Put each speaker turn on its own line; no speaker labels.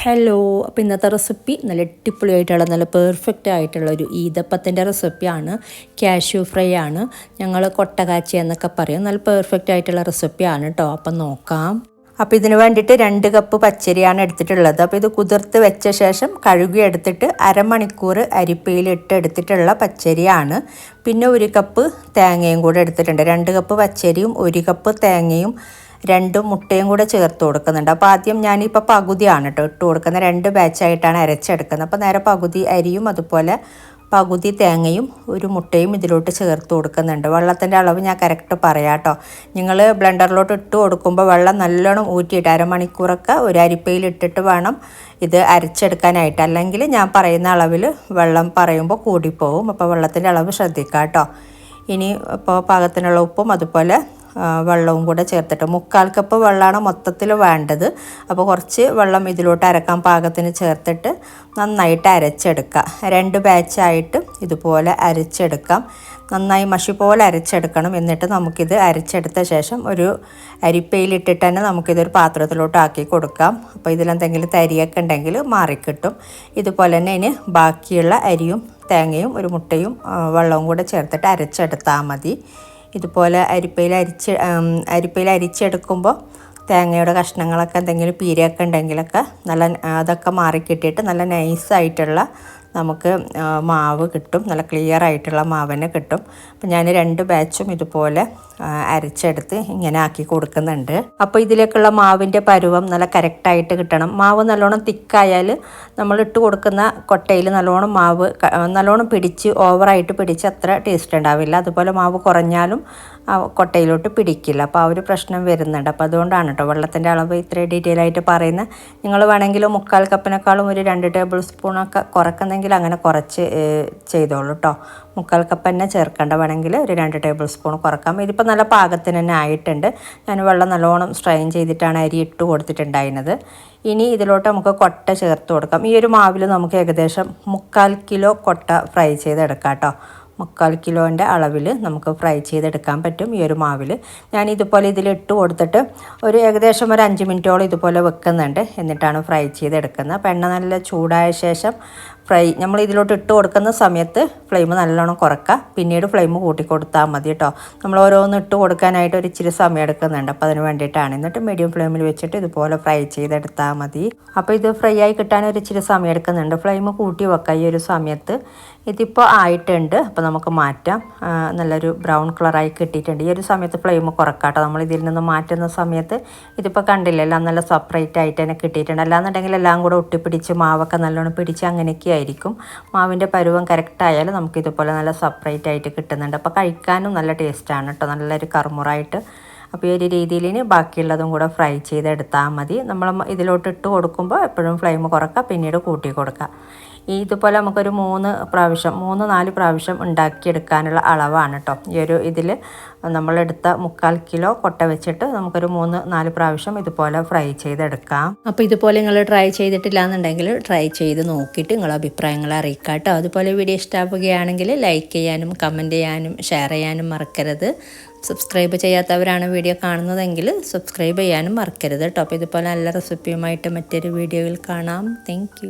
Hello, അപ്പോൾ ഇന്നത്തെ recipe നല്ല അടിപൊളിയായിട്ടുള്ള നല്ല പെർഫെക്റ്റ് ആയിട്ടുള്ള ഒരു ഈത്തപ്പത്തിൻ്റെ റെസിപ്പിയാണ്. കാഷ്യൂ ഫ്രൈ ആണ്, ഞങ്ങൾ കൊട്ടകാച്ചി എന്നൊക്കെ പറയും. നല്ല പെർഫെക്റ്റ് ആയിട്ടുള്ള റെസിപ്പിയാണ് കേട്ടോ. അപ്പം നോക്കാം. അപ്പോൾ ഇതിന് വേണ്ടിയിട്ട് 2 കപ്പ് പച്ചരിയാണ് എടുത്തിട്ടുള്ളത്. അപ്പോൾ ഇത് കുതിർത്ത് വെച്ച ശേഷം കഴുകി എടുത്തിട്ട് അരമണിക്കൂർ അരിപ്പയിലിട്ട് എടുത്തിട്ടുള്ള പച്ചരിയാണ്. പിന്നെ 1 കപ്പ് തേങ്ങയും കൂടെ എടുത്തിട്ടുണ്ട്. 2 കപ്പ് പച്ചരിയും 1 കപ്പ് തേങ്ങയും 2 മുട്ടയും കൂടെ ചേർത്ത് കൊടുക്കുന്നുണ്ട്. അപ്പോൾ ആദ്യം ഞാനിപ്പോൾ പകുതിയാണ് കേട്ടോ ഇട്ട് കൊടുക്കുന്നത്. 2 ബാച്ചായിട്ടാണ് അരച്ചെടുക്കുന്നത്. അപ്പോൾ നേരെ പകുതി അരിയും അതുപോലെ പകുതി തേങ്ങയും 1 മുട്ടയും ഇതിലോട്ട് ചേർത്ത് കൊടുക്കുന്നുണ്ട്. വെള്ളത്തിൻ്റെ അളവ് ഞാൻ കറക്റ്റ് പറയാം കേട്ടോ. നിങ്ങൾ ബ്ലെൻഡറിലോട്ട് ഇട്ട് കൊടുക്കുമ്പോൾ വെള്ളം നല്ലോണം ഊറ്റിയിട്ട് അരമണിക്കൂറൊക്കെ ഒരു അരിപ്പയിൽ ഇട്ടിട്ട് വേണം ഇത് അരച്ചെടുക്കാനായിട്ട്. അല്ലെങ്കിൽ ഞാൻ പറയുന്ന അളവിൽ വെള്ളം പറയുമ്പോൾ കൂടിപ്പോവും. അപ്പോൾ വെള്ളത്തിൻ്റെ അളവ് ശ്രദ്ധിക്കാം കേട്ടോ. ഇനി ഇപ്പോൾ പാകത്തിനുള്ള ഉപ്പും അതുപോലെ വെള്ളവും കൂടെ ചേർത്തിട്ട് 1/4 കപ്പ് വെള്ളമാണ് മൊത്തത്തിൽ വേണ്ടത്. അപ്പോൾ കുറച്ച് വെള്ളം ഇതിലോട്ട് അരക്കാൻ പാകത്തിന് ചേർത്തിട്ട് നന്നായിട്ട് അരച്ചെടുക്കുക. 2 ബാച്ചായിട്ട് ഇതുപോലെ അരച്ചെടുക്കാം. നന്നായി മഷി പോലെ അരച്ചെടുക്കണം. എന്നിട്ട് നമുക്കിത് അരച്ചെടുത്ത ശേഷം ഒരു അരിപ്പയിലിട്ടിട്ട് തന്നെ നമുക്കിതൊരു പാത്രത്തിലോട്ട് ആക്കി കൊടുക്കാം. അപ്പോൾ ഇതിലെന്തെങ്കിലും തരിയൊക്കെ ഉണ്ടെങ്കിൽ മാറിക്കിട്ടും. ഇതുപോലെ തന്നെ ഇനി ബാക്കിയുള്ള അരിയും തേങ്ങയും 1 മുട്ടയും വെള്ളവും കൂടെ ചേർത്തിട്ട് അരച്ചെടുത്താൽ മതി. ഇതുപോലെ അരിപ്പയിൽ അരിച്ചെടുക്കുമ്പോൾ തേങ്ങയുടെ കഷ്ണങ്ങളൊക്കെ എന്തെങ്കിലും പീരയൊക്കെ ഉണ്ടെങ്കിലൊക്കെ നല്ല അതൊക്കെ മാറിക്കിട്ടിയിട്ട് നല്ല നൈസായിട്ടുള്ള നമുക്ക് മാവ് കിട്ടും. നല്ല ക്ലിയർ ആയിട്ടുള്ള മാവിനെ കിട്ടും. അപ്പം ഞാൻ 2 ബാച്ചും ഇതുപോലെ അരച്ചെടുത്ത് ഇങ്ങനെ ആക്കി കൊടുക്കുന്നുണ്ട്. അപ്പോൾ ഇതിലേക്കുള്ള മാവിൻ്റെ പരുവം നല്ല കറക്റ്റായിട്ട് കിട്ടണം. മാവ് നല്ലോണം തിക്കായാൽ നമ്മൾ ഇട്ട് കൊടുക്കുന്ന കൊട്ടയിൽ നല്ലോണം മാവ് നല്ലോണം പിടിച്ച് ഓവറായിട്ട് പിടിച്ച് അത്ര ടേസ്റ്റ് ഉണ്ടാവില്ല. അതുപോലെ മാവ് കുറഞ്ഞാലും കൊട്ടയിലോട്ട് പിടിക്കില്ല. അപ്പോൾ ആ ഒരു പ്രശ്നം വരുന്നുണ്ട്. അപ്പോൾ അതുകൊണ്ടാണ് കേട്ടോ വെള്ളത്തിൻ്റെ അളവ് ഇത്ര ഡീറ്റെയിൽ ആയിട്ട് പറയുന്നത്. നിങ്ങൾ വേണമെങ്കിൽ 1/4 കപ്പിനേക്കാളും ഒരു 2 ടേബിൾ സ്പൂണൊക്കെ കുറക്കുന്നെങ്കിൽ അങ്ങനെ കുറച്ച് ചെയ്തോളൂ കേട്ടോ. 1/4 കപ്പ് തന്നെ ചേർക്കേണ്ട, വേണമെങ്കിൽ ഒരു 2 ടേബിൾ സ്പൂൺ കുറക്കാം. ഇതിപ്പോൾ നല്ല പാകത്തിന് തന്നെ ആയിട്ടുണ്ട്. ഞാൻ വെള്ളം നല്ലോണം സ്ട്രെയിൻ ചെയ്തിട്ടാണ് അരി ഇട്ട് കൊടുത്തിട്ടുണ്ടായിരുന്നത്. ഇനി ഇതിലോട്ട് നമുക്ക് കൊട്ട ചേർത്ത് കൊടുക്കാം. ഈ ഒരു മാവിൽ നമുക്ക് ഏകദേശം 1/4 കിലോ കൊട്ട ഫ്രൈ ചെയ്തെടുക്കാം കേട്ടോ. 1/4 കിലോൻ്റെ അളവിൽ നമുക്ക് ഫ്രൈ ചെയ്തെടുക്കാൻ പറ്റും ഈ ഒരു മാവിൽ. ഞാൻ ഇതുപോലെ ഇതിലിട്ട് കൊടുത്തിട്ട് ഏകദേശം ഒരു 5 മിനിറ്റോളം ഇതുപോലെ വെക്കുന്നുണ്ട്. എന്നിട്ടാണ് ഫ്രൈ ചെയ്തെടുക്കുന്നത്. അപ്പോൾ എണ്ണ നല്ല ചൂടായ ശേഷം നമ്മൾ ഇതിലോട്ട് ഇട്ട് കൊടുക്കുന്ന സമയത്ത് ഫ്ലെയിം നല്ലോണം കുറക്കുക. പിന്നീട് ഫ്ലെയിം കൂട്ടി കൊടുത്താൽ മതി കേട്ടോ. നമ്മൾ ഓരോന്ന് ഇട്ട് കൊടുക്കാനായിട്ട് ഒരു ഇച്ചിരി സമയം എടുക്കുന്നുണ്ട്. അപ്പോൾ അതിന് വേണ്ടിയിട്ടാണ്. എന്നിട്ട് മീഡിയം ഫ്ലെയിമിൽ വെച്ചിട്ട് ഇതുപോലെ ഫ്രൈ ചെയ്തെടുത്താൽ മതി. അപ്പോൾ ഇത് ഫ്രൈ ആയി കിട്ടാൻ ഒരു ഇച്ചിരി സമയം എടുക്കുന്നുണ്ട്. ഫ്ലെയിം കൂട്ടി വെക്കുക ഈ ഒരു സമയത്ത്. ഇതിപ്പോൾ ആയിട്ടുണ്ട്. അപ്പോൾ നമുക്ക് മാറ്റാം. നല്ലൊരു ബ്രൗൺ കളറായി കിട്ടിയിട്ടുണ്ട്. ഈ ഒരു സമയത്ത് ഫ്ലെയിം കുറക്കാട്ടോ. നമ്മൾ ഇതിൽ നിന്ന് മാറ്റുന്ന സമയത്ത് ഇതിപ്പോൾ കണ്ടില്ല, എല്ലാം നല്ല സെപ്പറേറ്റ് ആയിട്ട് തന്നെ കിട്ടിയിട്ടുണ്ട്. അല്ലാന്നുണ്ടെങ്കിൽ എല്ലാം കൂടെ ഒട്ടിപ്പിടിച്ച് മാവൊക്കെ നല്ലോണം പിടിച്ച് അങ്ങനെയൊക്കെ ആയിരിക്കും. മാവിൻ്റെ പരുവം കറക്റ്റായാൽ നമുക്ക് ഇതുപോലെ നല്ല സെപ്പറേറ്റ് ആയിട്ട് കിട്ടുന്നുണ്ട്. അപ്പോൾ കഴിക്കാനും നല്ല ടേസ്റ്റാണ് കേട്ടോ, നല്ലൊരു കറുമുറായിട്ട്. അപ്പോൾ ഈ ഒരു രീതിയിൽ ഇനി ബാക്കിയുള്ളതും കൂടെ ഫ്രൈ ചെയ്തെടുത്താൽ മതി. നമ്മൾ ഇതിലോട്ട് ഇട്ട് കൊടുക്കുമ്പോൾ എപ്പോഴും ഫ്ലെയിം കുറക്കുക, പിന്നീട് കൂട്ടി കൊടുക്കുക. ഇതുപോലെ നമുക്കൊരു 3-4 പ്രാവശ്യം ഉണ്ടാക്കിയെടുക്കാനുള്ള അളവാണ് കേട്ടോ. ഈ ഒരു ഇതിൽ നമ്മളെടുത്ത 1/4 കിലോ കൊട്ട വെച്ചിട്ട് നമുക്കൊരു 3-4 പ്രാവശ്യം ഇതുപോലെ ഫ്രൈ ചെയ്തെടുക്കാം. അപ്പോൾ ഇതുപോലെ നിങ്ങൾ ട്രൈ ചെയ്തിട്ടില്ല എന്നുണ്ടെങ്കിൽ ട്രൈ ചെയ്ത് നോക്കിയിട്ട് നിങ്ങളുടെ അഭിപ്രായങ്ങൾ അറിയിക്കാം കേട്ടോ. അതുപോലെ വീഡിയോ ഇഷ്ടമാവുകയാണെങ്കിൽ ലൈക്ക് ചെയ്യാനും കമൻറ്റ് ചെയ്യാനും ഷെയർ ചെയ്യാനും മറക്കരുത്. സബ്സ്ക്രൈബ് ചെയ്യാത്തവരാണ് വീഡിയോ കാണുന്നതെങ്കിൽ സബ്സ്ക്രൈബ് ചെയ്യാനും മറക്കരുത് കേട്ടോ. അപ്പോൾ ഇതുപോലെ നല്ല റെസിപ്പിയുമായിട്ട് മറ്റൊരു വീഡിയോയിൽ കാണാം. താങ്ക്